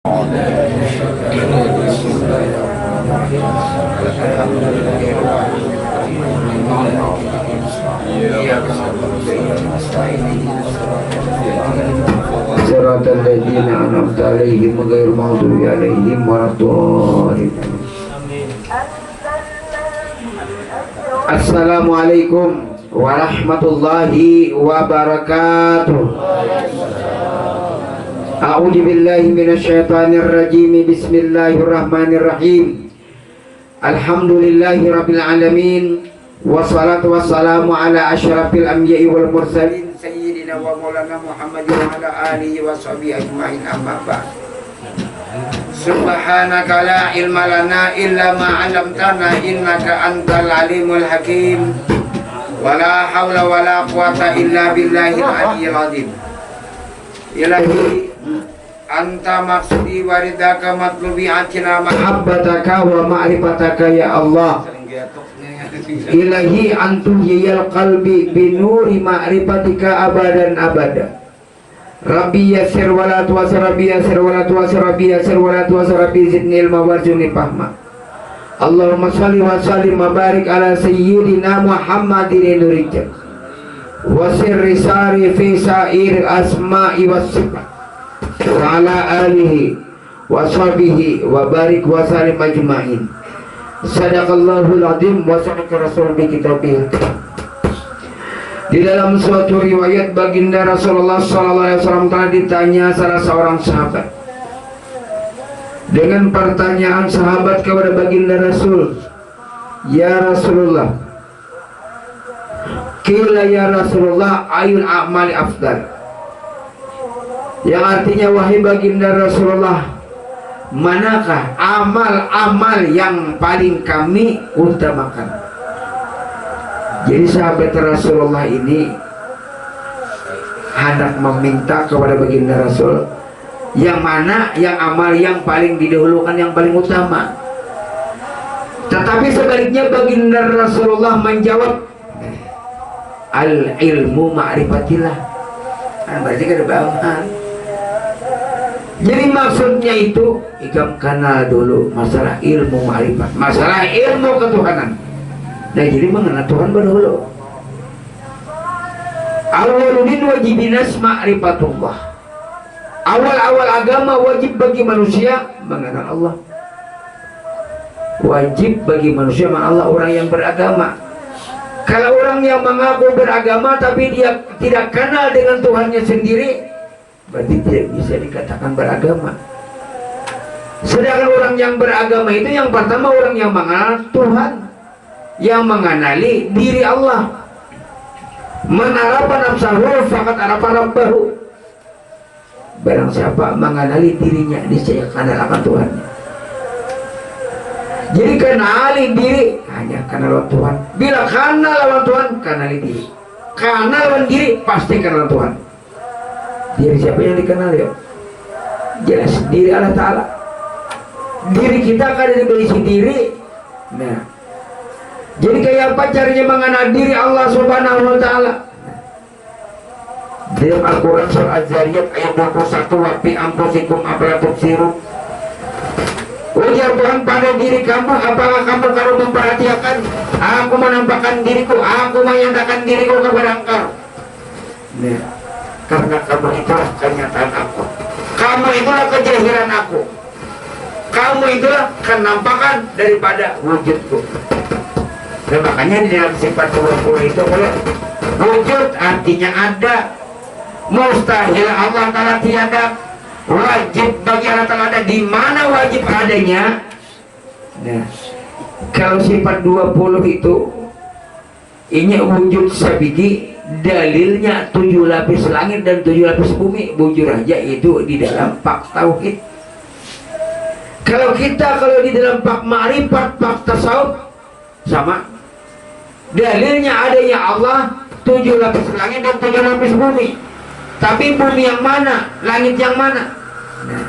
Siratal ladzina an'amta 'alaihim ghairil maghdubi 'alaihim waladdallin. Assalamualaikum warahmatullahi wabarakatuh. A'udzu billahi minasyaitonir rajim. Bismillahirrahmanirrahim. Alhamdulillahi rabbil alamin. Wassalatu wassalamu ala asyrafil anbiya'i wal mursalin sayyidina wa maulana Muhammadin wa ala alihi wa sahbihi ajma'in, amma ba'd. Subhanaka la ilma lana illa ma 'allamtana innaka antal alimul hakim. Wala haula wala quwata illa billahil aliyyil azim. Ilahi anta maksudi waridaka matlubi atina mahabbataka wa ma'rifataka ya Allah. Ilahi antu yiyal qalbi binuri ma'rifatika abadan abada. Rabbi yasir wala tuwasir, Rabbi yasir wala tuwasir, Rabbi yasir wala tuwasir, Rabbi zidni ilma warjuni fahma. Allahumma salli wa sallim wa barik ala sayyidina Muhammadin nurijak wa sirri sari fi sa'ir asma'i was sifat wa ala alihi wa sahbihi wa barik wa sallim ajma'in. Sadaqallahul azim wa sadaqa rasul bi kitabih. Di dalam suatu riwayat baginda Rasulullah sallallahu alaihi wasallam telah ditanya salah seorang sahabat dengan pertanyaan sahabat kepada baginda Rasul, "Ya Rasulullah, qila ya Rasulullah ayul a'mali afdal?" Yang artinya, wahai baginda Rasulullah, manakah amal-amal yang paling kami utamakan? Jadi sahabat Rasulullah ini hendak meminta kepada baginda Rasul yang mana yang amal yang paling didahulukan, yang paling utama. Tetapi sebaliknya baginda Rasulullah menjawab, al ilmu ma'rifatillah. Berarti kan beramal. Jadi maksudnya itu ikam kenal dulu masalah ilmu ma'rifat, masalah ilmu ketuhanan. Nah, jadi mengenal Tuhan berdahulu. Awaludin wajibinas ma'rifatullah. Awal-awal agama wajib bagi manusia mengenal Allah. Wajib bagi manusia mengenal Allah, orang yang beragama. Kalau orang yang mengaku beragama tapi dia tidak kenal dengan Tuhannya sendiri, berarti tidak bisa dikatakan beragama. Sedangkan orang yang beragama itu yang pertama orang yang mengenal Tuhan, yang mengenali diri Allah. Menarapan nafsahu faqad arafa rabbahu. Barang siapa mengenali dirinya, niscaya kenal akan Tuhannya. Jadi kenali diri hanya kenal Tuhan. Bila kenal lawan Tuhan, kenali diri. Kenal lawan diri, pasti kenal Tuhan. Diri siapa yang dikenal ya? Jelas diri Allah Ta'ala. Diri kita kan diberi diri. Nah, jadi kayak apa caranya mengenal diri Allah Subhanahu wa Ta'ala? Dalam Al-Quran surah Az-Zariyat ayat 21, wa fi anfusikum afala tubsirun. Ujar Tuhan pada diri kamu, apakah kamu kalau memperhatikan? Aku menampakkan diriku, aku menyatakan diriku kepada engkau. Nah, karena kamu itulah kenyataan aku, kamu itulah kejahiran aku, kamu itulah kenampakan daripada wujudku. Dan makanya di dalam sifat 20 itu kalau wujud artinya ada, mustahil Allah Ta'ala tiada, wajib bagi Allah Ta'ala ada. Di mana wajib adanya? Nah, kalau sifat 20 itu ini wujud sabigi, dalilnya 7 lapis langit dan 7 lapis bumi. Bujur aja itu di dalam pak tauhid. Kalau di dalam pak ma'rifat, pak tasawuf, sama dalilnya adanya Allah, 7 lapis langit dan 7 lapis bumi. Tapi bumi yang mana? Langit yang mana? Nah,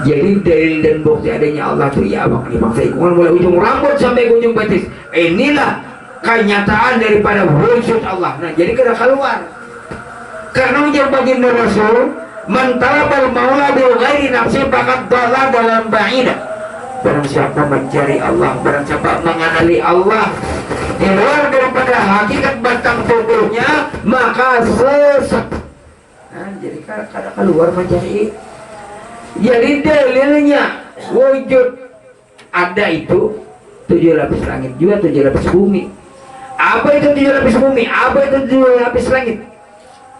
jadi dalil dan bukti adanya Allah itu ya abang dimaksa ikungan mulai ujung rambut sampai ujung betis. Inilah kenyataan daripada wujud Allah. Nah, jadi kena keluar. Karena ujar baginda Rasul, Man talabal maula bil ghairi nafsi faqad dhalla dalam ba'idah. Barang siapa mencari Allah, barang siapa mengenali Allah di luar daripada hakikat batang tubuhnya, maka sesat. Nah, jadi kadang keluar mencari. Jadi dalilnya wujud ada itu 7 lapis langit juga 7 lapis bumi. Apa itu 7 lapis bumi? Apa itu 7 lapis langit?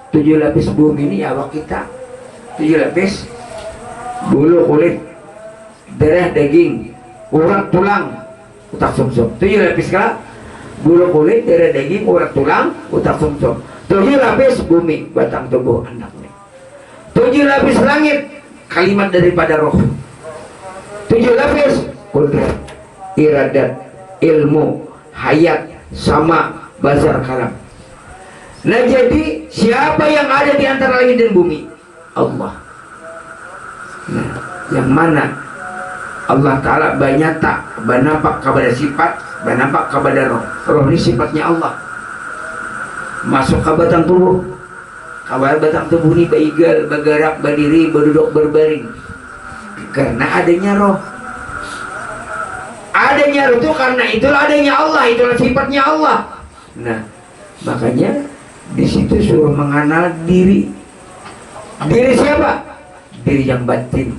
7 lapis bumi ini awak kita, 7 lapis bulu kulit, darah daging, urat tulang, utak sumsum. 7 lapis kah? Bulu kulit, darah daging, urat tulang, utak sumsum. 7 lapis bumi, batang tubuh anaknya. 7 lapis langit, kalimat daripada roh. 7 lapis kudrat, iradat, ilmu, hayat, sama, bazar, kalam. Nah, jadi siapa yang ada di antara langit dan bumi? Allah. Nah, yang mana Allah Ta'ala banyata banampak kepada sifat, banampak kepada roh. Roh ini sifatnya Allah. Masuk ke batang tubuh. Kabar batang tubuh ini baigal, bergerak, berdiri, berduduk, berbaring. Karena adanya roh. Adanya roh itu karena itulah adanya Allah, itulah sifatnya Allah. Nah, makanya di situ suruh mengenal diri. Diri siapa? Diri yang batin.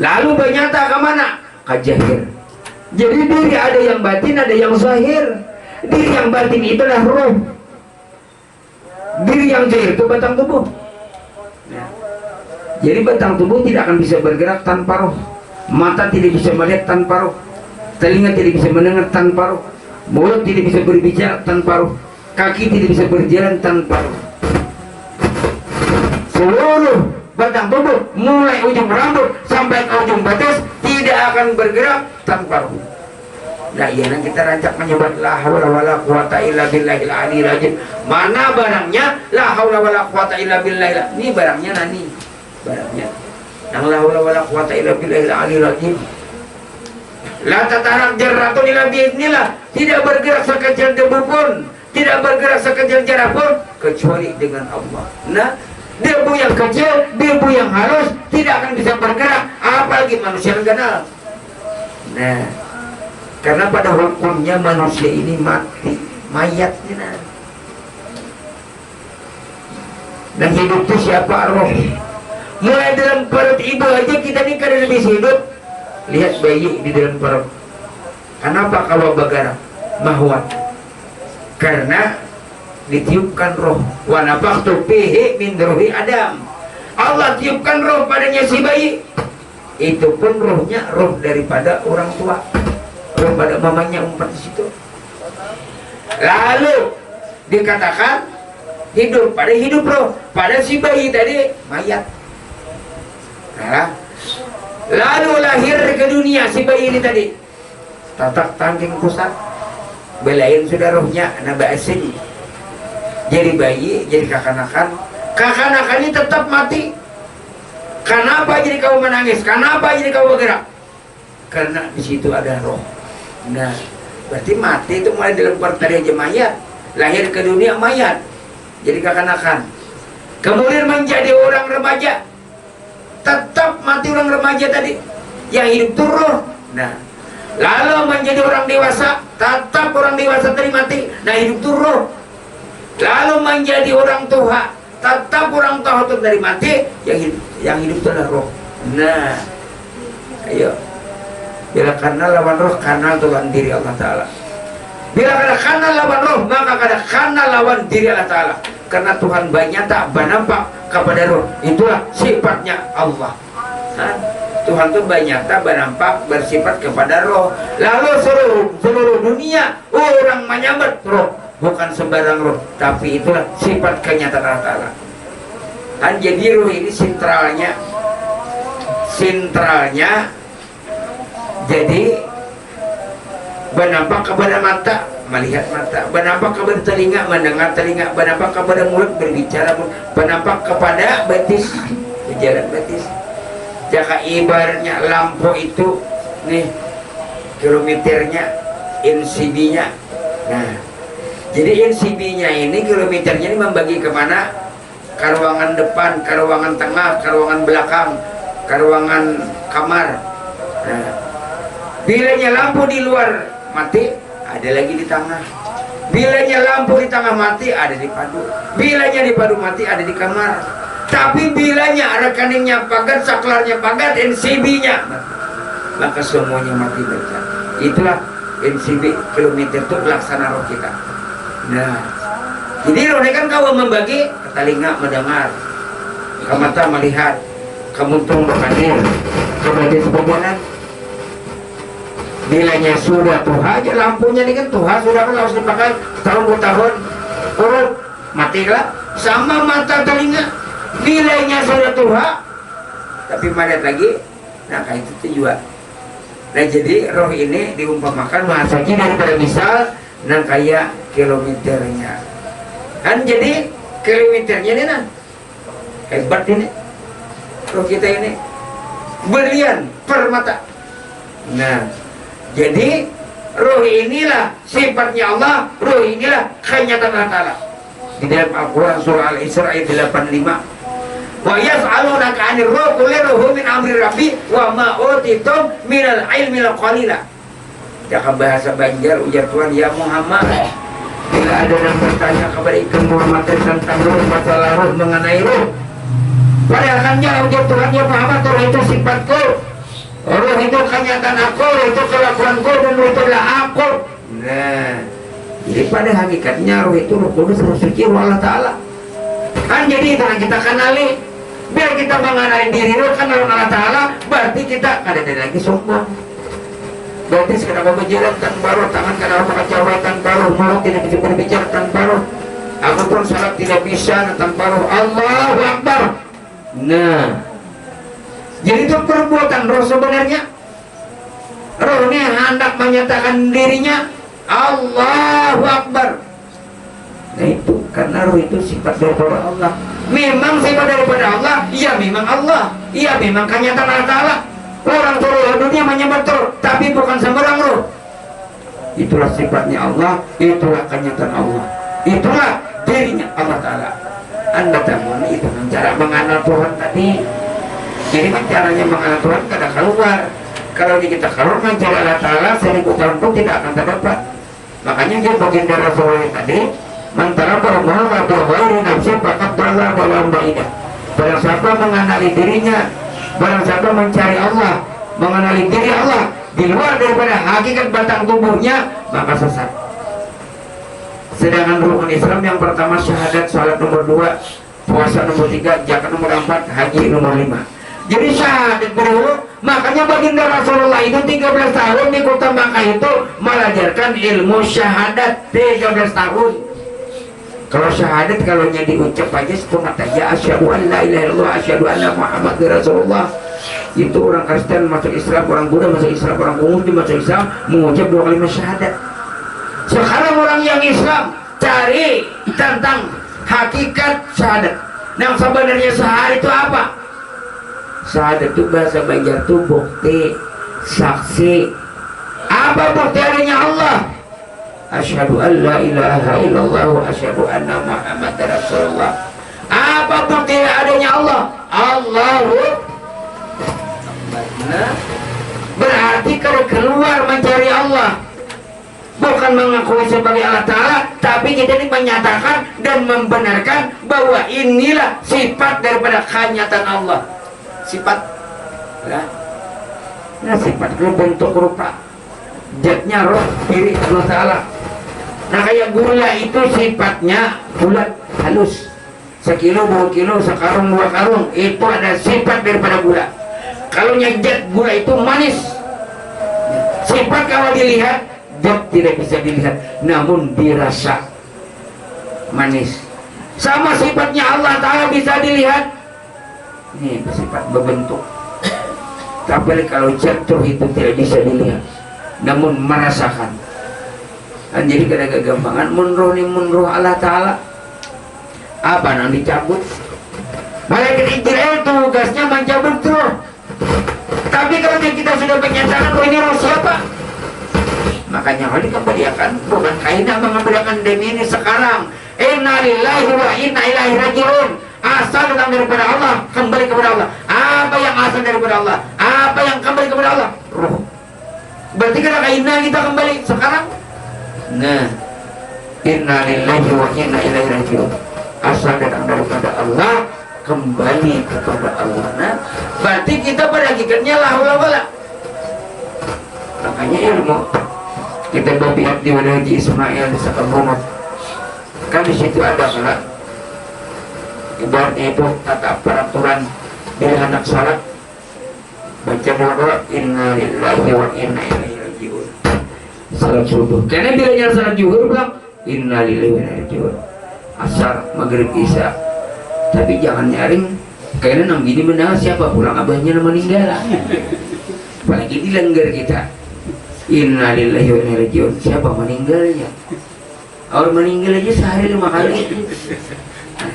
Lalu bernyata ke mana? Ke zahir. Jadi diri ada yang batin, ada yang zahir. Diri yang batin itulah roh. Diri yang zahir itu batang tubuh. Nah, jadi batang tubuh tidak akan bisa bergerak tanpa roh. Mata tidak bisa melihat tanpa roh. Telinga tidak bisa mendengar tanpa roh. Mulut tidak bisa berbicara tanpa roh. Kaki tidak bisa berjalan tanpa roh. Seluruh batang tubuh mulai ujung rambut sampai ke ujung batas tidak akan bergerak tanpa roh. Nah, iya kita rancak menyebut la haula wala quwata illa billahil aliyil azim. Mana barangnya la haula wala quwata illa billah. Ini barangnya nani. Barangnya yang la haula wala quwata illa billahil aliyil azim. La tatarak jarratun illa biiznillah. Tidak bergerak sekecil debu pun, tidak bergerak sekecil jarah pun kecuali dengan Allah. Nah, debu yang kecil, debu yang halus tidak akan bisa bergerak, apalagi manusia yang kenal. Nah, karena pada hukumnya manusia ini mati, mayatnya. Nah, dan hidup itu siapa? Roh. Mulai dalam perut ibu aja kita ini kada lebih hidup. Lihat bayi di dalam perut. Kenapa kalau bergerak? Mahwat. Karena ditiupkan roh. Wa nafakhtu fihi min ruhi Adam. Allah tiupkan roh padanya si bayi. Itu pun rohnya roh daripada orang tua. Roh pada mamanya umpat di situ. Lalu dikatakan hidup pada hidup roh. Pada si bayi tadi mayat. Nah, lalu lahir ke dunia si bayi ini tadi. Tatak tangking pusat. Belain sudah rohnya naba asin. Jadi bayi, jadi kakanakan. Kakanakan ini tetap mati. Kenapa jadi kau menangis? Kenapa jadi kau bergerak? Karena di situ ada roh. Nah, berarti mati itu mulai dilempar tadi aja mayat. Lahir ke dunia mayat. Jadi kakanakan. Kemudian menjadi orang remaja. Tetap mati orang remaja tadi. Yang hidup itu roh. Nah, lalu menjadi orang dewasa. Tetap orang dewasa tadi mati. Nah, hidup itu roh. Lalu menjadi orang tua. Tetap orang tua itu dari mati. Yang hidup itu adalah roh. Nah, ayo. Bila karena lawan roh, karena lawan diri Allah Ta'ala. Bila karena lawan roh, maka karena lawan diri Allah Ta'ala. Karena Tuhan banyak tak bernampak kepada roh. Itulah sifatnya Allah. Nah, Tuhan itu banyak tak bernampak bersifat kepada roh. Lalu seluruh dunia orang menyambut roh. Bukan sembarang roh, tapi itulah sifat kenyataan Allah Ta'ala. Dan jadi roh ini sentralnya jadi bernampak kepada mata, melihat mata, bernampak kepada telinga, mendengar telinga, bernampak kepada mulut, berbicara mulut, bernampak kepada betis, berjalan betis. Jika ibaratnya lampu itu nih kilometernya, insibinya. Nah, jadi insibinya ini kilometernya ini membagi kemana? ke ruangan depan, ke ruangan tengah, ke ruangan belakang, ke ruangan kamar. Nah, bilanya lampu di luar mati, ada lagi di tengah. Bilanya lampu di tengah mati, ada di padu. Bilanya di padu mati, ada di kamar. Tapi bilanya rekeningnya pagat, saklarnya pagat, NCB-nya, maka semuanya mati berjalan. Itulah NCB kilometer itu pelaksana roh kita. Nah, jadi roh ini kan kau membagi, ke telinga mendengar, ke mata melihat, ke muntung berhadir, ke badan sebagian. Bilanya sudah Tuhan aja lampunya ini kan Tuhan sudah kan harus dipakai tahun bertahun, urut matilah. Sama mata telinga, bilanya sudah Tuhan, tapi madat lagi. Nah kayak itu juga. Nah jadi roh ini diumpamakan bahasanya daripada misal dan kayak kilometernya. Kan jadi kilometernya ini nah hebat ini roh kita ini berlian permata. Nah jadi roh inilah sifatnya Allah, roh inilah kenyataan Allah Ta'ala. Di dalam Al-Quran surah Al-Isra ayat 85. Wa yas'alunaka 'anir ruh qul ruhu min amri rabbi wa ma utitum minal ilmi qalila. Dalam bahasa Banjar ujar Tuhan, ya Muhammad, bila ada yang bertanya kepada ikan Muhammad tentang ruh, masalah ruh mengenai ruh, padahal kan ujar Tuhan, ya Muhammad, ruh itu sifatku, ruh itu kenyataan aku, itu kelakuanku, dan ruh itu adalah aku. Nah, jadi pada hakikatnya ruh itu ruh kudus, ruh suci, ruh Allah Ta'ala. Kan jadi itu yang kita kenali. Biar kita mengenali diri ruh kenal Allah Ta'ala, berarti kita ada lagi sombong. Berarti sekedar berbicara tanpa roh, tangan karena mengacaukan tanpa roh, mulut tidak bisa berbicara tanpa roh. Aku pun salat tidak bisa tanpa roh. Allahu Akbar. Nah, jadi itu perbuatan roh sebenarnya. Roh ini hendak menyatakan dirinya Allahu Akbar. Nah itu karena roh itu sifat daripada Allah. Memang sifat daripada Allah, iya memang Allah, iya memang kenyataan Allah Ta'ala. Orang turun dunia menyembah terus, tapi bukan sembarang roh. Itulah sifatnya Allah, itulah kenyataan Allah, itulah dirinya Allah Ta'ala. Anda tahu itu cara mengenal Tuhan tadi. Jadi caranya mengenal Tuhan kada keluar. Kalau kita keluar mencari Allah Ta'ala 1000 tahun pun tidak akan terdapat. Makanya dia baginda Rasulullah tadi, Mantara bermuara berwari nafsi pakat bala dalam baidah. Barang siapa mengenali dirinya, barang siapa mencari Allah, mengenali diri Allah di luar daripada hakikat batang tubuhnya, maka sesat. Sedangkan rukun Islam yang pertama syahadat, salat nomor 2, puasa nomor 3, zakat nomor 4, haji nomor 5. Jadi syahadat berdahulu. Makanya baginda Rasulullah itu 13 tahun di kota Makkah itu mengajarkan ilmu syahadat 13 tahun. Kalau syahadat kalau nya diucap aja setengah aja, asyhadu an la ilaha illallah, asyhadu anna Muhammadar Rasulullah. Itu orang Kristen masuk Islam, orang Buddha masuk Islam, orang Buddha masuk Islam mengucap 2 kalimat syahadat. Sekarang orang yang Islam cari tentang hakikat syahadat. Nah sebenarnya syahadat itu apa? Syahadat itu bahasa Banjar itu bukti, saksi. Apa bukti adanya Allah? Asyhadu an la ilaha illallah wa asyhadu anna Muhammadar Rasulullah. Apa bukti adanya Allah? Allahu Akbar. Berarti kalau keluar mencari Allah, bukan mengakui sebagai Allah Ta'ala, tapi kita ini menyatakan dan membenarkan bahwa inilah sifat daripada kenyataan Allah. Sifat ya. Nah sifat itu bentuk rupa, zatnya roh diri Allah Ta'ala. Nah kayak gula itu sifatnya bulat halus, 1 kilo 2 kilo, sekarung 2 karung, itu ada sifat daripada gula. Kalau zat gula itu manis, sifat kalau dilihat zat tidak bisa dilihat, namun dirasa manis. Sama sifatnya Allah Ta'ala bisa dilihat, ini bersifat berbentuk. Tapi kalau jatuh itu tidak bisa dilihat, namun merasakan. Dan jadi kada kegampangan munroh Allah Ta'ala apa yang dicabut. Malaikat Israel tugasnya mencabut roh. Tapi kalau kita sudah menyatakan bahwa ini roh siapa, makanya hari kembalikan bukan kaidah mengambilkan demi ini sekarang. Inna lillahi wa inna ilaihi raji'un. asal datang daripada Allah, kembali kepada Allah. Apa yang asal daripada Allah, apa yang kembali kepada Allah? Ruh. Berarti kan inna kita kembali sekarang. Nah, inna lillahi wa inna ilaihi raji'un. Asal datang daripada Allah, kembali kepada Allah. Nah, berarti kita pada hakikatnya la haula wala. Makanya ilmu kita berpihak di mana Haji Ismail di Sakabunut. Kan di situ ada salat. Ibaratnya itu tata peraturan dari anak salat. Baca doa inna lillahi wa inna ilaihi raji'un. Salat subuh. Karena bilanya salat zuhur bilang inna lillahi wa inna ilaihi raji'un. Asar, maghrib, isya. Tapi jangan nyaring kayaknya nang gini mendengar siapa pulang abahnya meninggal. Apalagi dilanggar kita. Inna lillahi wa inna ilaihi raji'un. Siapa meninggalnya? Orang meninggal aja sehari 5 kali.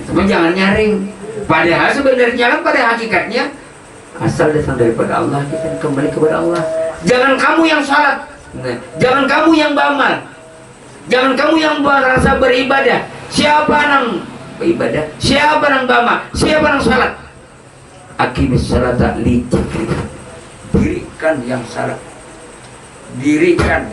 Cuma jangan nyaring. Padahal sebenarnya kan pada hakikatnya asal datang daripada Allah, kita kembali kepada Allah. Jangan kamu yang salat, jangan kamu yang beramal, jangan kamu yang merasa beribadah. Siapa nang beribadah? Siapa nang beramal? Siapa nang salat? Aqimis salata li dzikri. Dirikan yang salat. Dirikan.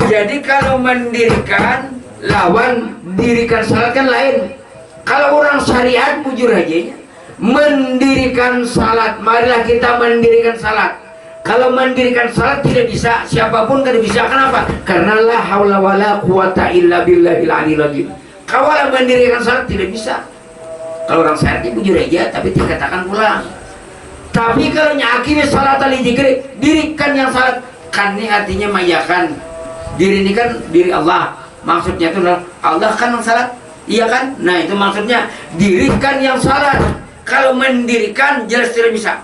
Jadi kalau mendirikan lawan dirikan salat kan lain. Kalau orang syariat bujur aja mendirikan salat, marilah kita mendirikan salat. Kalau mendirikan salat tidak bisa, siapapun tidak bisa. Kenapa? Karena la haula wala quwata illa billahil aliyil azim. Kalau mendirikan salat tidak bisa. Kalau orang syariat bujur aja tapi dikatakan pulang. Tapi kalau nyaki salat ali dzikri, dirikan yang salat, kan ini artinya mayakan. Diri ini kan diri Allah. Maksudnya itu Allah kan yang salat. Iya kan? Nah itu maksudnya dirikan yang salat. Kalau mendirikan jelas tidak bisa.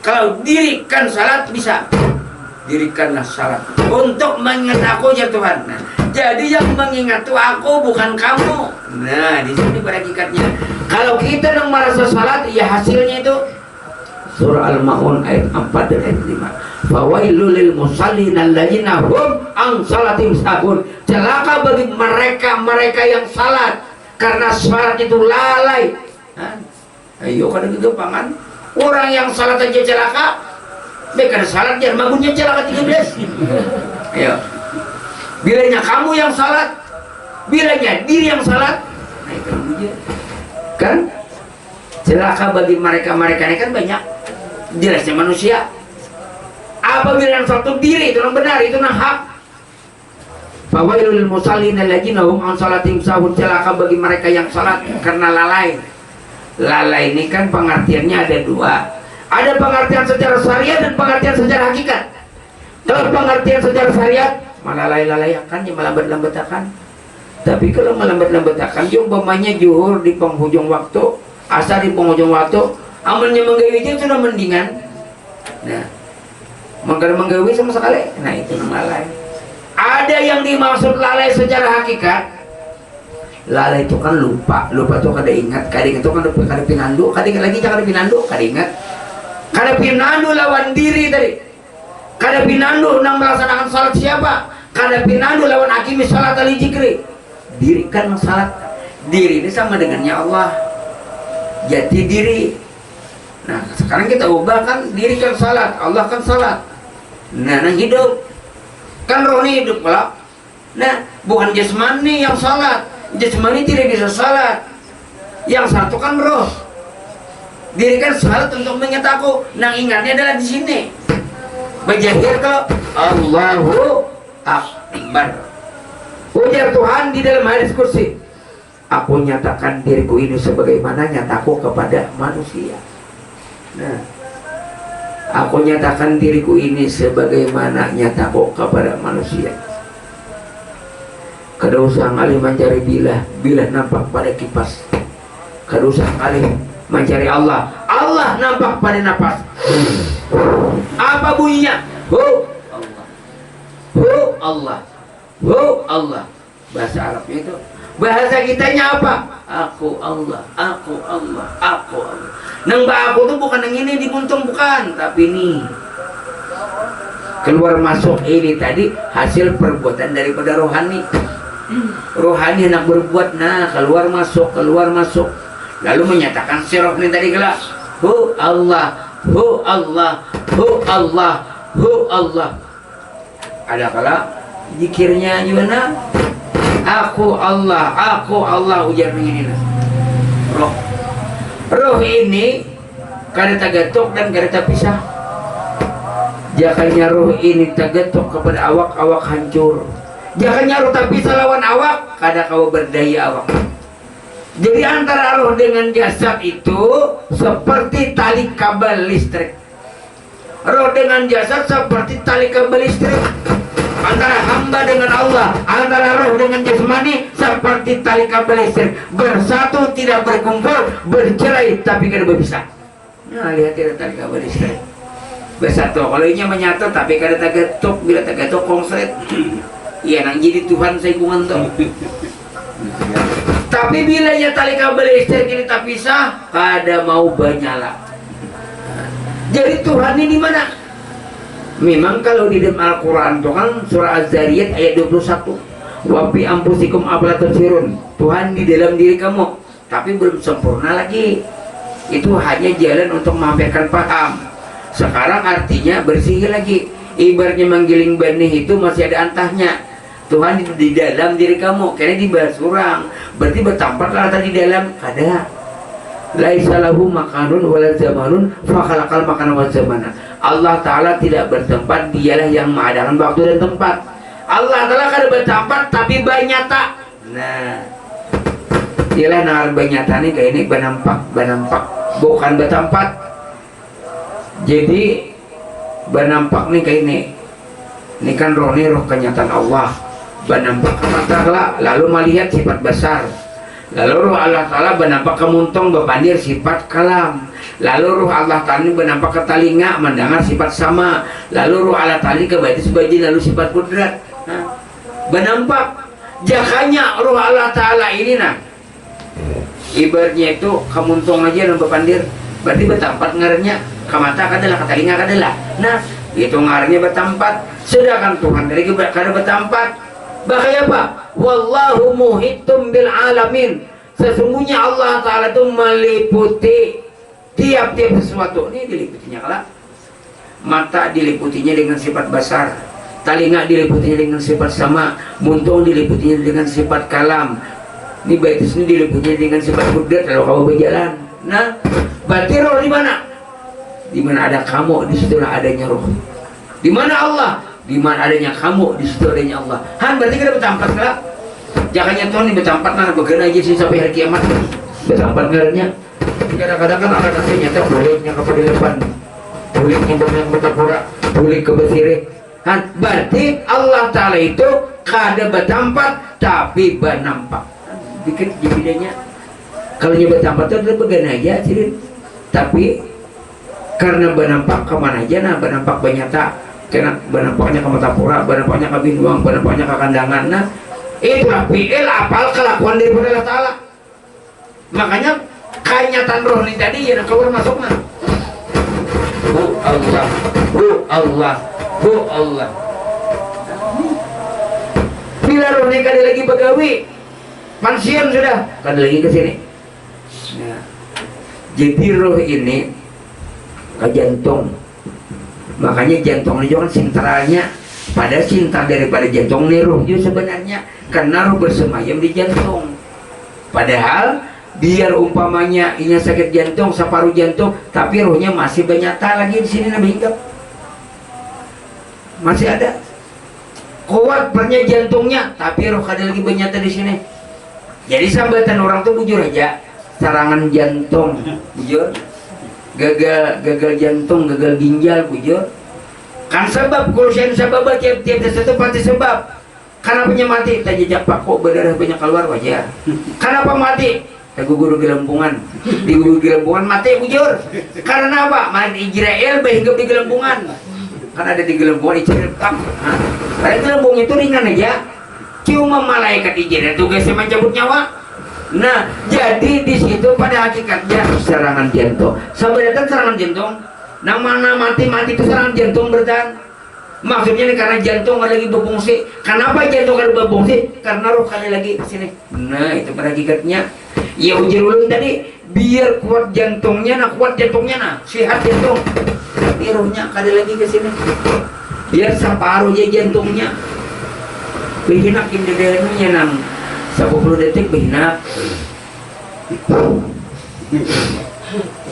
Kalau dirikan salat bisa. Dirikanlah salat untuk mengingat aku ya Tuhan. Nah, jadi yang mengingat itu aku bukan kamu. Nah di sini pada hakikatnya. Kalau kita yang merasa salat, ya hasilnya itu surah Al-Maun ayat 4 dan ayat 5. Fawailul lil musallin alladzina hum an salatim sahun. Celaka bagi mereka yang salat karena salat itu lalai. Ayo kada kegampangan. Orang yang salat aja celaka, mereka salat jangan magunnya celaka 13. Ayo. Bilanya kamu yang salat, bilanya diri yang salat, nah itu dia. Kan celaka bagi mereka ini kan banyak. Jelasnya manusia. Apabila yang satu diri itu yang benar, itu yang hak. Fawailul musallin alladzina hum an salatihim sahun. Celaka bagi mereka yang salat karena lalai. Lalai ini kan pengertiannya ada dua. Ada pengertian secara syariat dan pengertian secara hakikat. Kalau pengertian secara syariat melalai-lalaiakan, ya melambat-lambatakan. Tapi kalau melambat-lambatakan, yung umpamanya zuhur di penghujung waktu, asar di penghujung waktu, amalnya menggawi sudah mendingan. Nah, menggawi sama sekali. Nah itu lalai. Ada yang dimaksud lalai secara hakikat. Lalai itu kan lupa itu kada ingat itu kan kada pinandu, kada ingat lagi kada pinandu, kada ingat. Kada pinandu lawan diri tadi. Kada pinandu nang melaksanakan salat siapa? Kada pinandu lawan aqimis salat ali dzikri. Dirikan salat. Diri ini sama dengannya Allah. Jati diri. Nah, sekarang kita ubah kan dirikan salat, Allah kan salat. Nah, hidup. Kan rohani hidup pula. Nah, bukan jasmani yang salat. Jasmani tidak bisa salat. Yang satu kan roh. Dirikan salat untuk mengingat aku. Nang ingatnya adalah di sini. Berjahir ke Allahu Akbar. Ujar Tuhan di dalam hadis kursi. Aku nyatakan diriku ini sebagaimana nyataku kepada manusia. Nah, aku nyatakan diriku ini sebagaimana nyataku kepada manusia. Kada usah kali mencari bilah nampak pada kipas. Kada usah kali mencari Allah nampak pada napas. Apa bunyinya? Allah. Allah. Bahasa Arabnya itu. Bahasa kitanya apa? Aku Allah. Nang aku tuh bukan yang ini dibuntung, bukan, tapi ini keluar masuk ini tadi hasil perbuatan daripada rohani. Rohani nak berbuat, nah keluar masuk. lalu menyatakan sirah ini tadi kelak, hu Allah, hu Allah, hu Allah, hu Allah. Ada kala zikirnya gimana? Aku Allah ujar begini. Roh ini kada tagatok dan kada terpisah. Jakanya roh ini tagatok kepada awak hancur. Jakanya roh terpisah lawan awak, kada kau berdaya awak. Jadi antara roh dengan jasad itu seperti tali kabel listrik. Roh dengan jasad seperti tali kabel listrik. Antara hamba dengan Allah, antara roh dengan jasmani seperti tali kabel listrik. Bersatu tidak berkumpul, bercerai tapi kada berpisah. Nah, lihat ada tali kabel listrik. Bersatu, kalau ini menyatu tapi kada tagatok, bila tagatok konslet. Iya, nang jadi Tuhan saya kungan tuh. Tapi bila ya tali kabel listrik ini tak pisah, kada mau banyala. Jadi Tuhan ini di mana? Memang kalau di dalam Al-Quran itu kan surah Az-Zariyat ayat 21, wa fi anfusikum afala tubsirun. Tuhan di dalam diri kamu, tapi belum sempurna lagi. Itu hanya jalan untuk memamerkan paham. Sekarang artinya bersih lagi. Ibaratnya menggiling benih itu masih ada antahnya. Tuhan itu di dalam diri kamu, karena dibahas orang. Berarti bertampaklah tadi di dalam kada. Laisa lahu makanun wala zamanun fa khalaqal makana wa zamana. Allah Ta'ala tidak bertempat, dialah yang mengadakan waktu dan tempat. Allah Ta'ala kada bertempat tapi banyak tak. Nah, dialah nahar banyak ini kayak ini benampak bukan bertempat. Jadi benampak nih kayak ini. Ini kan roh kenyataan Allah. Benampak ke mata lalu melihat sifat besar. Lalu roh Allah Ta'ala benampak ke muntong bepandir sifat kalam. Lalu roh Allah Ta'ala benampak ke talinga mendengar sifat sama. Lalu roh Allah Ta'ala ke batis baji lalu sifat kudrat. Nah, benampak jakanya roh Allah Ta'ala ini nah. Ibaratnya itu kemuntong aja dan bepandir. Berarti bertempat ngarnya ke mata kadalah ke talinga kadalah. Nah, itu ngarnya bertempat. Sedangkan Tuhan dari kada bertempat. Bahaya apa? Wallahu muhitum bil alamin. Sesungguhnya Allah Ta'ala itu meliputi tiap-tiap sesuatu. Ini diliputinya kelak. Mata diliputinya dengan sifat besar, talinga diliputinya dengan sifat sama, muntung diliputinya dengan sifat kalam. Ini baitus ini diliputinya dengan sifat kudrat kalau kamu berjalan. Nah, berarti roh di mana? Di mana ada kamu, di situlah adanya roh. Di mana Allah? Di mana adanya kamu, di situ adanya Allah. Han berarti kita bertempat kelak. Jangannya Tuhan ini bertempat nah bergena aja sih sampai hari kiamat. Bertempat ngaranya. Kadang-kadang kan orang nanti nyata bolehnya kepada depan, bolehnya yang bertapura, boleh ke besire. Han berarti Allah Ta'ala itu kada bertempat tapi bernampak. Dikit bedanya. Kalau nya bertempat itu ada bergena aja sih. Tapi karena bernampak kemana aja nah bernampak banyak tak. Karena benampaknya ke Matapura, benampaknya ke Binduang, benampaknya ke Kandangan. Nah, itulah fi'il apal kelakuan daripada Allah Ta'ala. Makanya kenyataan roh ini tadi yang keluar masuk nah. Hu Allah, hu Allah, hu Allah. Bila roh ini kada lagi begawi, pensiun sudah, kada lagi ke sini. Nah, jadi roh ini ke jantung. Makanya jantung itu kan sinteranya, pada sinter daripada jantung ini roh itu sebenarnya karena roh bersemayam di jantung. Padahal biar umpamanya ini sakit jantung, separuh jantung, tapi rohnya masih banyak lagi di sini nabi hinggap. Masih ada. Kuat pernya jantungnya, tapi roh kada lagi banyak di sini. Jadi sambatan orang tuh bujur aja, serangan jantung, bujur. Gagal jantung, gagal ginjal, bujur. Kan sebab kurusan sebab tiap-tiap satu pasti sebab. Kenapa mati? Tak jejak pak kok berdarah banyak keluar wajah. Kenapa mati? Tak gugur gelempungan. Di gugur gelempungan mati bujur. Karena apa? Mati Israel berhinggap di gelempungan. Kan ada di gelempungan Israel tak. Pada gelembung itu ringan aja. Cuma malaikat Israel tugasnya mencabut nyawa. Nah, jadi di situ pada hakikatnya serangan jantung. Sampai datang serangan jantung. Nah, mana mati itu serangan jantung bertahan. Maksudnya ini karena jantung ada lagi berfungsi. Kenapa jantung ada berfungsi? Karena roh kali lagi ke sini. Nah, itu pada hakikatnya. Ya ujar ulun tadi biar kuat jantungnya, sehat jantung. Niruhnya kali lagi ke sini. Biar separuh aja jantungnya. Behinak indahnya nang 10 detik behinak.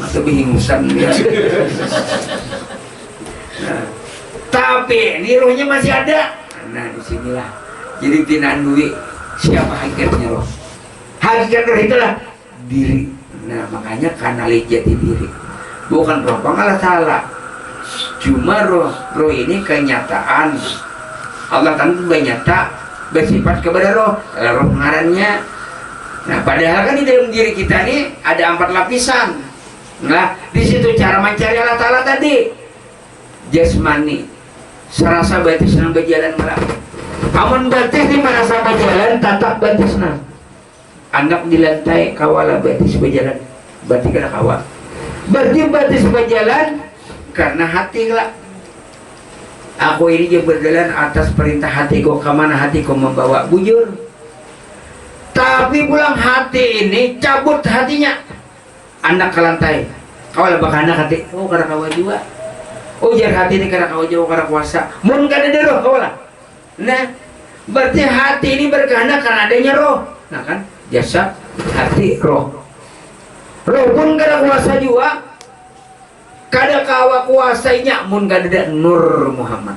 Atau bihingusan dia. Nah, tapi niruhnya masih ada. Nah disinilah. Jadi tinan duit siapa hakikatnya roh? Hakikat roh itulah diri. Nah makanya kanali jati diri. Bukan roh pengalah salah. Cuma roh ini kenyataan. Allah kan nyata bersifat kepada roh. Roh ngarannya. Nah padahal kan di dalam diri kita ini ada 4 lapisan. Nah di situ cara mencari Allah Ta'ala tadi. Jasmani, serasa batisna berjalan malam. Amun batis di merasa berjalan, tatak batisna. Anak di lantai kawala batis berjalan. Berarti kena kawal. Berarti batis berjalan karena hati lah. Aku ini juga berjalan atas perintah hatiku. Kemana hatiku membawa bujur. Tapi pulang hati ini cabut hatinya. Anak ke lantai. Kawal bakal anak hati. Oh karena kawal juga. Oh jar hati ini karena kau jauh karena kuasa. Mun kada ada roh kau lah. Nah, berarti hati ini berkehendak karena adanya roh. Nah kan, jasad, hati, roh. Roh pun kada kuasa juga. Kada kawa kuasainya. Mun kada ada Nur Muhammad.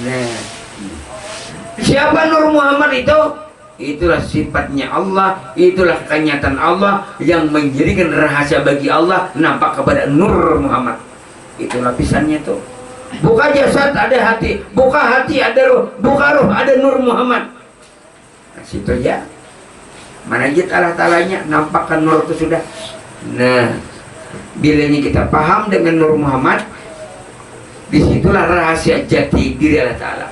Nah, siapa Nur Muhammad itu? Itulah sifatnya Allah, itulah kenyataan Allah yang menjadikan rahasia bagi Allah nampak kepada Nur Muhammad. Itu lapisannya tuh. Buka jasad ada hati, buka hati ada roh, buka roh ada Nur Muhammad. Nah, situ aja. Mana aja Allah-Ta'alanya nampakkan Nur itu sudah. Nah, bilanya kita paham dengan Nur Muhammad, disitulah rahasia jati diri Allah Ta'ala.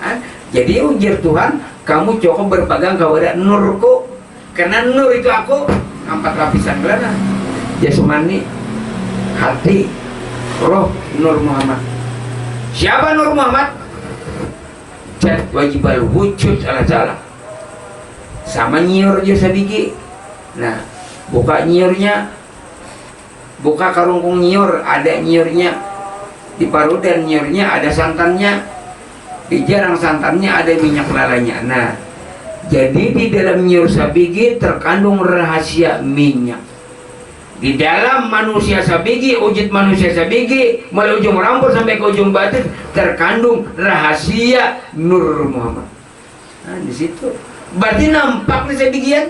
Jadi ujar Tuhan, kamu cukup berpegang kepada Nurku, karena Nur itu aku 4 lapisan belana. Jasmani, hati, roh, Nur Muhammad. Siapa Nur Muhammad? Jat wajibal wujud Allah Ta'ala. Sama nyiur aja sabigi. Nah, buka nyiurnya, buka karungkung nyiur, ada nyiurnya. Di parudan nyiurnya ada santannya. Di jarang santannya ada minyak lalanya. Nah, jadi di dalam nyiur sabigi terkandung rahasia minyak. Di dalam manusia sabigi, wujud manusia sabigi, mulai ujung rambut sampai ke ujung batin terkandung rahasia Nur Muhammad. Nah, di situ. Berarti nampak di sabigian.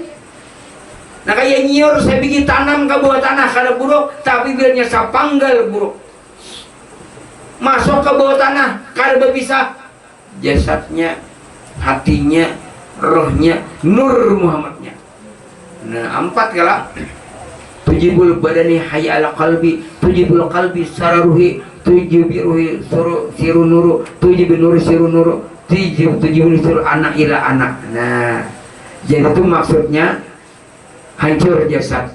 Nah, kayak nyiur sabigi tanam ke bawah tanah kada buruk, tapi bilanya sapanggal buruk. Masuk ke bawah tanah kada berpisah. Jasadnya, hatinya, rohnya, Nur Muhammadnya. Nah, 4 kala. Tujibul badani hayya ala qalbi, tujibul qalbi sararuhi, tujibi ruhi siru nuru, tujibi nuru siru nuru, tujibi siru anak ila anak. Nah, jadi itu maksudnya hancur jasad.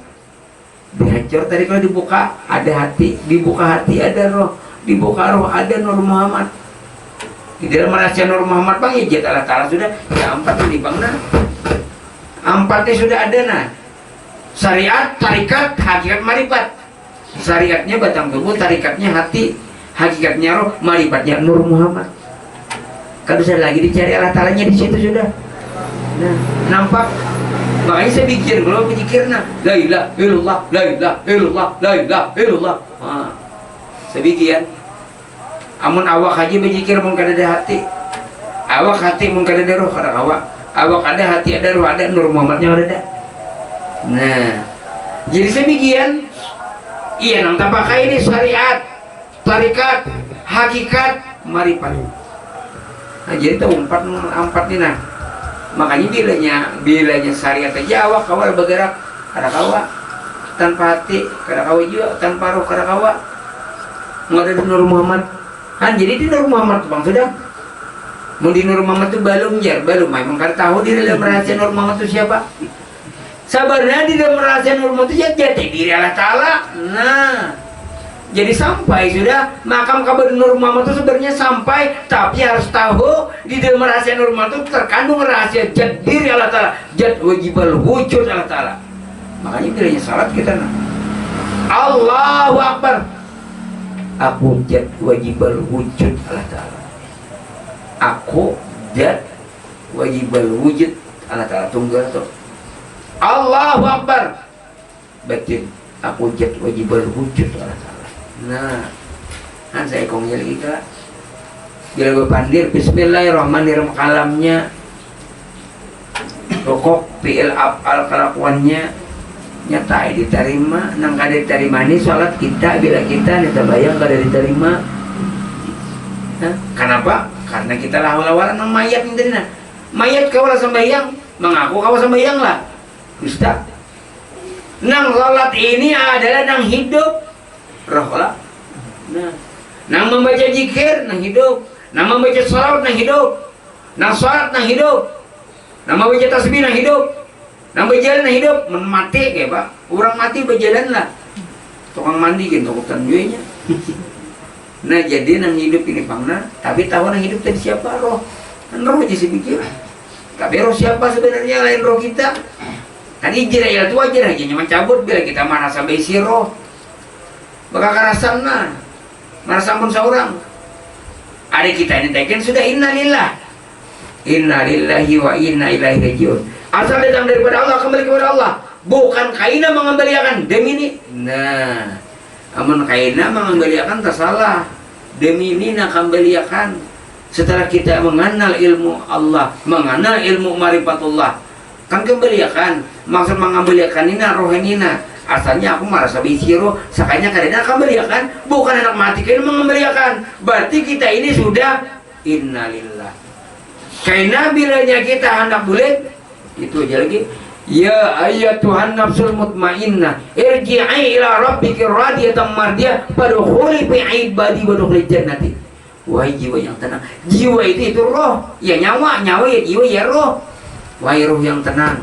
Dihancur tadi kalau dibuka ada hati, dibuka hati ada roh, dibuka roh ada Nur Muhammad. Di dalam rahasia Nur Muhammad bang ya Allah Ta'ala sudah ya 4 ini bang nah. 4 sudah ada nah. Syariat, tarikat, hakikat, marifat. Syariatnya batang tubuh, tarikatnya hati, hakikatnya roh, marifatnya Nur Muhammad. Kalau bisa lagi dicari Allah Ta'alanya di situ sudah. Nah, nampak. Makanya saya pikir kalau pikirnya la ilaha illallah, la ilaha illallah, la ilaha illallah. Nah, saya pikir amun awak haji berjikir mun kada ada hati. Awak hati mun kada ada roh kada awak. Awak ada hati ada roh ada Nur Muhammadnya ada. Nah, jadi sebagian iya nang tapakai ini syariat, tarikat, hakikat, marifat. Nah, jadi itu 4 nih nah. Makanya bilanya syariat aja awak kawal bergerak kada kawa tanpa hati, kada kawa juga tanpa roh kada kawa. Mau ada Nur Muhammad. Kan jadi di Nur Muhammad bang sudah. Mau di Nur Muhammad itu belum memang kada tahu di dalam rahasia Nur Muhammad itu siapa. Sabarnya di dalam rahasia Nur Muhammad itu jati diri Allah Ta'ala. Nah, jadi sampai sudah makam kabar Nur Muhammad itu sebenarnya sampai, tapi harus tahu di dalam rahasia Nur Muhammad itu terkandung rahasia jati diri Allah Ta'ala, jat wajibal wujud Allah Ta'ala. Makanya bilanya salat kita nah. Allahu Akbar. Aku jat wajibal wujud Allah Ta'ala. Aku jat wajibal wujud Allah Ta'ala. Tunggal tuh. Allahu Akbar. Batin. Aku jat wajibal wujud Allah Ta'ala. Nah, kan saya kongnya lagi kak. Bila gue pandir bismillahirrahmanirrahim kalamnya rokok fi'il af'al kelakuannya nyata diterima nang kada diterima ini sholat kita bila kita bayang kada diterima. Nah, kenapa? Karena kita lawan nang mayat ini nah. Mayat kau lah sembahyang mengaku kau sembahyang lah Ustaz. Nang sholat ini adalah nang hidup roh lah. Nah, nang membaca zikir nang hidup, nang membaca salawat nang hidup, nang sholat nang hidup, nang membaca tasbih nang hidup, nang berjalan nang hidup. Mati kayak pak, orang mati berjalan lah. Tukang mandi gitu, tukang juenya. Nah jadi nang hidup ini pangna, tapi tahu nang hidup tadi siapa roh? Kan roh aja sih pikir. Tapi roh siapa sebenarnya lain roh kita? Kan ijir ya itu aja aja nyaman cabut bila kita mana sampai isi roh. Bakal karasan nah. Marasa pun seorang ada kita ini teken sudah innalillah innalillahi wa inna ilaihi rajiun. Asal datang daripada Allah kembali kepada Allah, bukan kaina mengembalikan demi ini. Nah, amun kaina mengembalikan tak salah, demi ini nak kembalikan. Setelah kita mengenal ilmu Allah, mengenal ilmu marifatullah, kan kembalikan. Maksud mengembalikan ini rohanina. Asalnya aku merasa bisiro, sakanya karena kembalikan, bukan anak mati kini mengembalikan. Berarti kita ini sudah innalillah. Karena bilanya kita hendak boleh itu aja lagi. Ya ayyatuhan nafsul mutmainnah irji'i ila rabbiki radiyatan mardiyah fadkhuli fi ibadi wadkhuli jannati. Wahai jiwa yang tenang. Jiwa itu roh, ya nyawa ya jiwa ya roh. Wahai roh yang tenang,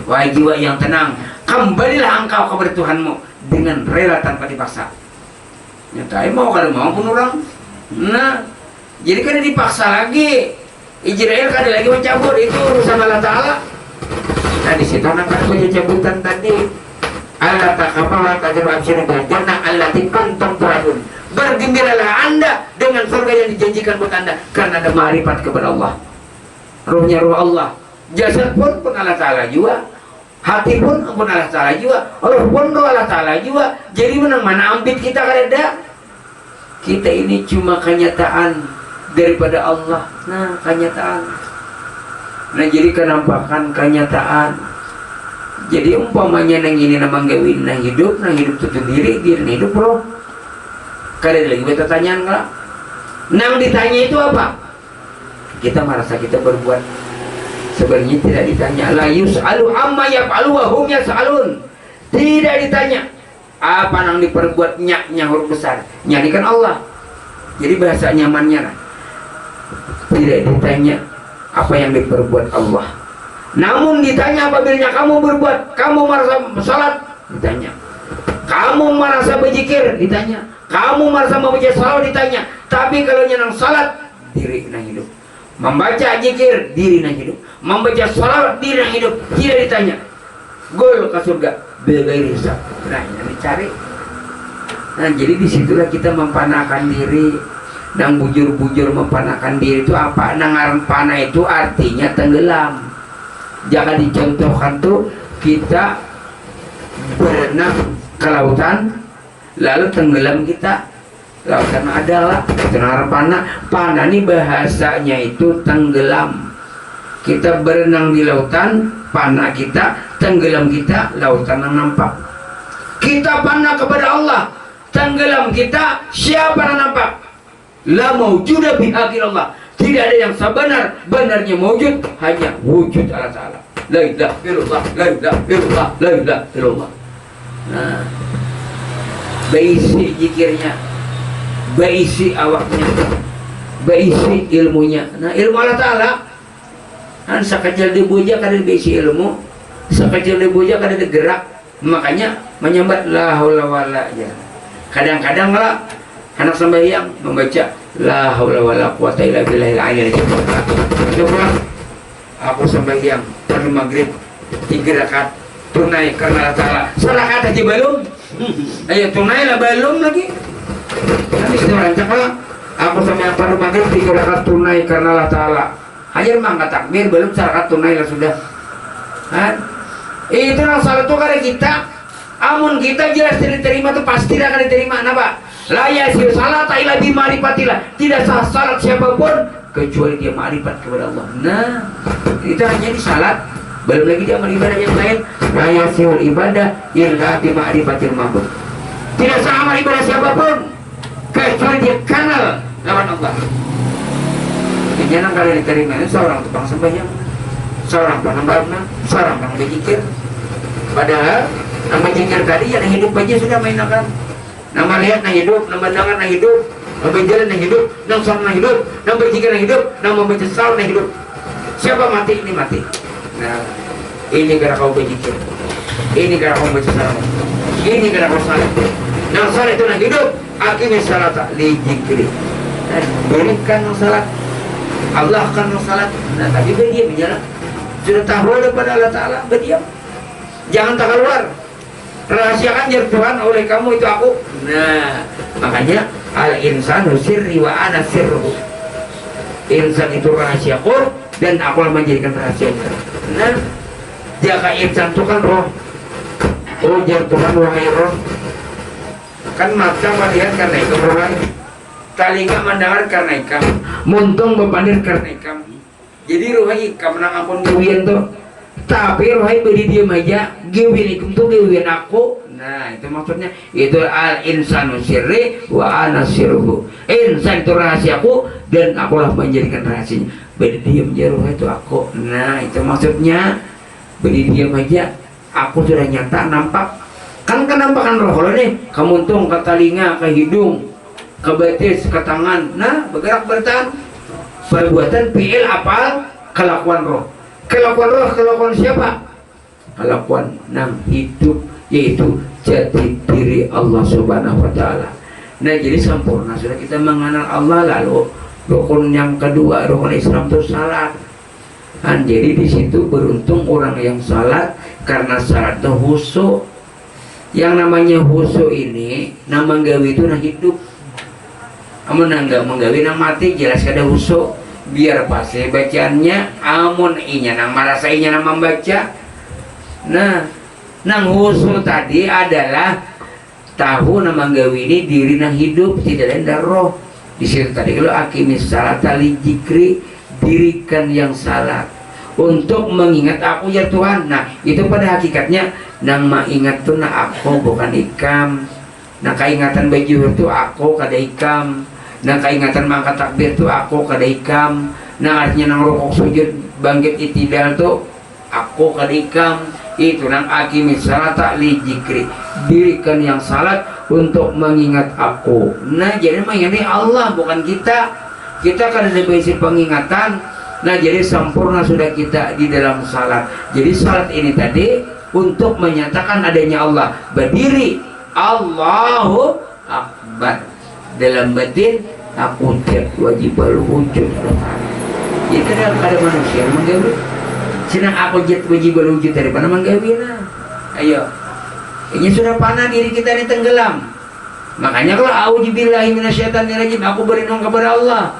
wahai jiwa yang tenang, kembalilah engkau kepada Tuhanmu dengan rela tanpa dipaksa. Nyatai mau kada mau pun orang. Nah, jadi kada dipaksa lagi. Israel kada lagi mencabut, itu urusan Allah Ta'ala. Nah di situ nak baca cabutan tadi. Allah takabala tajru absyirun bil jannah allati kuntum tu'adun. Bergembiralah Anda dengan surga yang dijanjikan buat Anda karena ada ma'rifat kepada Allah. Ruhnya ruh Allah. Jasad pun Allah Ta'ala juga. Hati pun Allah Ta'ala juga. Roh pun Allah Ta'ala juga. Jadi mana ambit kita kada. Kita ini cuma kenyataan daripada Allah. Nah, kenyataan. Nah, jadi kenampakan kenyataan. Jadi umpamanya nang ini namang gawin nang hidup itu sendiri dia hidup roh. Kada lagi beta tanyaan enggak? Nang ditanya itu apa? Kita merasa kita berbuat. Sebenarnya tidak ditanya. La yus'alu amma yaf'alu wa hum yas'alun. Tidak ditanya apa nang diperbuat nya huruf besar. Nya ini kan Allah. Jadi bahasa nyamannya kan. Tidak ditanya apa yang diperbuat Allah. Namun ditanya apabila kamu berbuat, kamu merasa salat, ditanya. Kamu merasa berzikir, ditanya. Kamu merasa membaca salawat, ditanya. Tapi kalau nyenang salat, diri nang hidup. Membaca zikir, diri nang hidup. Membaca salawat, diri nang hidup. Tidak ditanya. Gol ke surga, bagaimana hisab. Nah, yang dicari. Nah, jadi disitulah kita mempanakan diri. Nang bujur-bujur mempanakan diri itu apa? Nang panah itu artinya tenggelam. Jangan dicontohkan tuh kita berenang ke lautan lalu tenggelam kita. Lautan adalah tenar panah ini bahasanya itu tenggelam. Kita berenang di lautan, panah kita, tenggelam kita, lautan yang nampak. Kita panah kepada Allah, tenggelam kita, siapa yang nampak? La mawjuda bihaqil Allah. Tidak ada yang sebenar-benarnya mewujud, hanya wujud Allah Ta'ala. La ilaha illallah, la ilaha illallah, la ilaha illallah. Nah, berisi zikirnya, berisi awaknya, berisi ilmunya. Nah, ilmu Allah Ta'ala kan sekecil dibuja kada berisi ilmu, sekecil dibuja kada gerak. Makanya menyambat la haula wala ya. Kadang-kadang lah anak sembahyang membaca la haula wala quwata illa billahil aliyyil azim. Coba aku sembahyang pada maghrib 3 rakaat tunai karena Allah Ta'ala. Serakaat aja belum. Ayo tunai lah belum lagi. Nanti sudah rancak lah. Aku sama yang baru maghrib 3 rakaat tunai karena Allah Ta'ala. Hanya mangkat takbir belum rakaat tunai lah sudah. Itu yang salah tuh karena kita. Amun kita jelas diterima tuh pasti akan diterima. Napa? La yasir salat illa bi ma'rifatillah. Tidak sah salat siapapun kecuali dia ma'rifat kepada Allah. Nah, itu hanya di salat. Belum lagi dia amal ibadah yang lain. La yasir ibadah illa bi ma'rifatil ma'bud. Tidak sah amal ibadah siapapun kecuali dia kenal lawan Allah. Jangan kalian diterima itu seorang tukang sembahyang, seorang penambahna, seorang yang berzikir. Padahal nama zikir tadi yang hidup aja sudah mainkan. Nama lihat na hidup, nama dengar na hidup, nama jalan na hidup, nama sholat na hidup, nama berzikir na hidup, nama membaca salat na hidup. Siapa mati ini mati. Nah, ini gara kau berzikir, ini gara kau baca salat, ini gara kau salat. Nah salat itu na hidup, akhirnya salat li zikri. Berikan salat, Allah akan salat. Nah tapi berdiam jalan. Sudah tahu daripada Allah Ta'ala, berdiam. Jangan tak keluar. Rahasiakan jar Tuhan oleh kamu itu aku. Nah makanya al insanu sirri wa ana sirruhu. Insan itu rahasiaku dan aku lah menjadikan rahasianya. Nah jika insan itu kan roh. Oh jar Tuhan wahai roh. Kan mata melihat karena ikam rohai, telinga mendengar karena ikam, muntung bepandir karena ikam. Jadi rohai ikam nang ampun gawian tuh. Tapi rohai beri diam aja, gawian ikam tuh gawian aku. Nah itu maksudnya, itu al insanu sirri wa ana sirruhu. Insan itu rahasiaku dan akulah menjadikan rahasianya. Beri diam aja rohai itu aku. Nah itu maksudnya, beri diam aja, aku sudah nyata nampak. Kan kenampakan roh lo nih, kemuntung, ke telinga, ke hidung, ke betis, ke tangan. Nah bergerak bertahan. Perbuatan fi'il apal, kelakuan roh. Kelakuan roh, kelakuan siapa? Kelakuan nang hidup, yaitu jati diri Allah Subhanahu wa Ta'ala. Nah jadi sempurna sudah kita mengenal Allah. Lalu rukun yang kedua, rukun Islam itu salat. Dan jadi di situ beruntung orang yang salat, karena salat itu khusyuk. Yang namanya khusyuk ini, nama menggawi itu nah hidup. Amun nggak menggawi nang mati, jelas kada khusyuk. Biar pasti bacaannya, amun inya nang merasa inya nang membaca. Nah, nang khusyuk tadi adalah tahu nama menggawi ini diri nang hidup, tidak lain dari roh. Di situ tadi kalau akimis salat li zikri, dirikan yang salat untuk mengingat aku ya Tuhan. Nah itu pada hakikatnya nang ingat tuh nah aku bukan ikam. Nah keingatan baju itu aku kada ikam. Nah keingatan mangkat takbir tuh aku kada ikam. Nah artinya nang rukuk sujud bangkit itidal tuh aku kada ikam. Itu nang akimis salat li zikri, dirikan yang salat untuk mengingat aku. Nah jadi mengingat Allah bukan kita. Kita kan ada basic pengingatan. Nah jadi sempurna sudah kita di dalam salat. Jadi salat ini tadi untuk menyatakan adanya Allah. Berdiri Allahu Akbar, dalam batin aku tiap wajib wujud. Jadi ada manusia menggawi. Senang aku jet wajib wujud daripada menggawi. Nah ayo, ini sudah panah diri kita ini tenggelam. Makanya kalau auzubillahi minasyaitonirrajim, aku berlindung kepada Allah.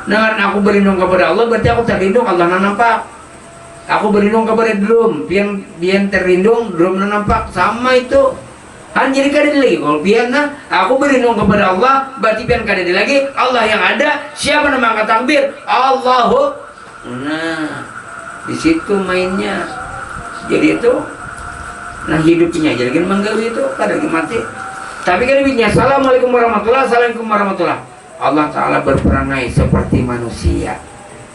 Nah, aku berlindung kepada Allah berarti aku terlindung, Allah nampak. Aku berlindung kepada drum, pian terlindung, drum nampak, sama itu. Han jadi kada lagi. Kalau pian aku berlindung kepada Allah berarti pian kada lagi. Allah yang ada, siapa nama angkat takbir? Allahu. Nah, di situ mainnya. Jadi itu nah hidupnya jadi menggawi itu kada lagi mati. Tapi kan bisnya assalamualaikum warahmatullahi, assalamualaikum warahmatullahi. Allah Ta'ala berperangai seperti manusia,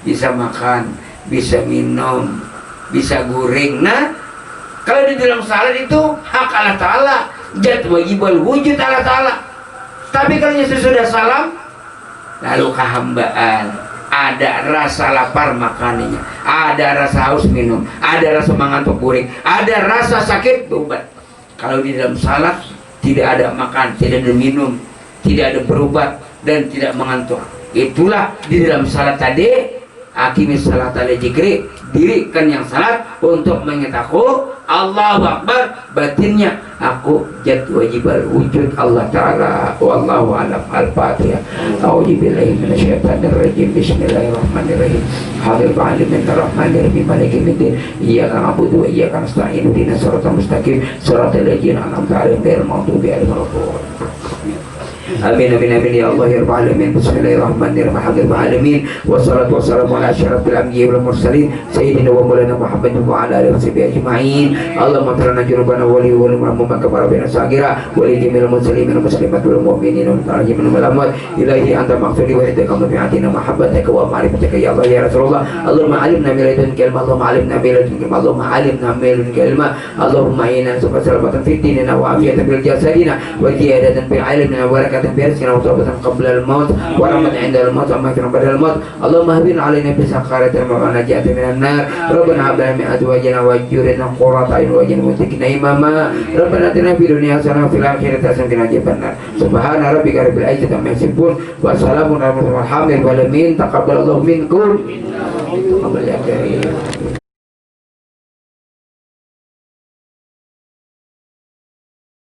bisa makan, bisa minum, bisa guring. Nah kalau di dalam salat itu hak Allah Ta'ala, jat wajibal wujud Allah Ta'ala. Tapi kalau sudah salam, lalu kehambaan, ada rasa lapar makannya, ada rasa haus minum, ada rasa mengantuk guring, ada rasa sakit berobat. Kalau di dalam salat tidak ada makan, tidak ada minum, tidak ada berobat dan tidak mengantuk. Itulah di dalam salat tadi, akimis salat li zikri, dirikan yang salat untuk mengingat aku. Allahu Akbar, batinnya aku jat wajibal wujud Allah Ta'ala. Wallahu a'lam. Al-Fatihah. A'udzubillahi minasyaitonir rajim. Bismillahirrahmanirrahim. Hadir ba'alimin ar-rahmanirrahim. Malikin middin. Iyyaka na'budu wa iyyaka nasta'in. Ihdinas siratal mustaqim. Siratal ladzina an'amta 'alaihim ghairil maghdubi 'alaihim waladdallin. Amin amin amin ya Allah ya Rabbal alamin. Bismillahirrahmanirrahim. Alhamdulillah alamin. Wassalatu wassalamu ala asyrafil anbiya'i wal mursalin sayyidina wa maulana Muhammadin wa ala alihi washabihi ajma'in. Allahumma firna junubana wa li wa liman kabara bina sagira wa li jamil muslimin wal muslimat wal mu'minin wal mu'minin wal amwat. Ilahi anta maghfirli wa hidaka mafi'atina mahabbataka wa ma'rifataka ya Allah ya Rasulullah. Allahumma alimna min ladunka ilma. Allahumma alimna min ladunka ilma. Allahumma alimna min ladunka ilma. Allahumma inna subhanaka fi dinina wa afiyatan bil jasadina wa ziyadatan bil ilmina wa barakatan بيرسنا وتوبة قبل الموت ورحمة عند الموت ومغفرة بعد الموت. اللهم اهدنا علينا بسخارة ونجاة من النار. ربنا هب لنا من أزواجنا وذريتنا قرة أعين واجعلنا للمتقين إماما. ربنا آتنا في الدنيا حسنة وفي الآخرة حسنة وقنا عذاب النار. سبحان ربك رب العزة عما يصفون وسلام على المرسلين والحمد لله. تقبل الله منكم.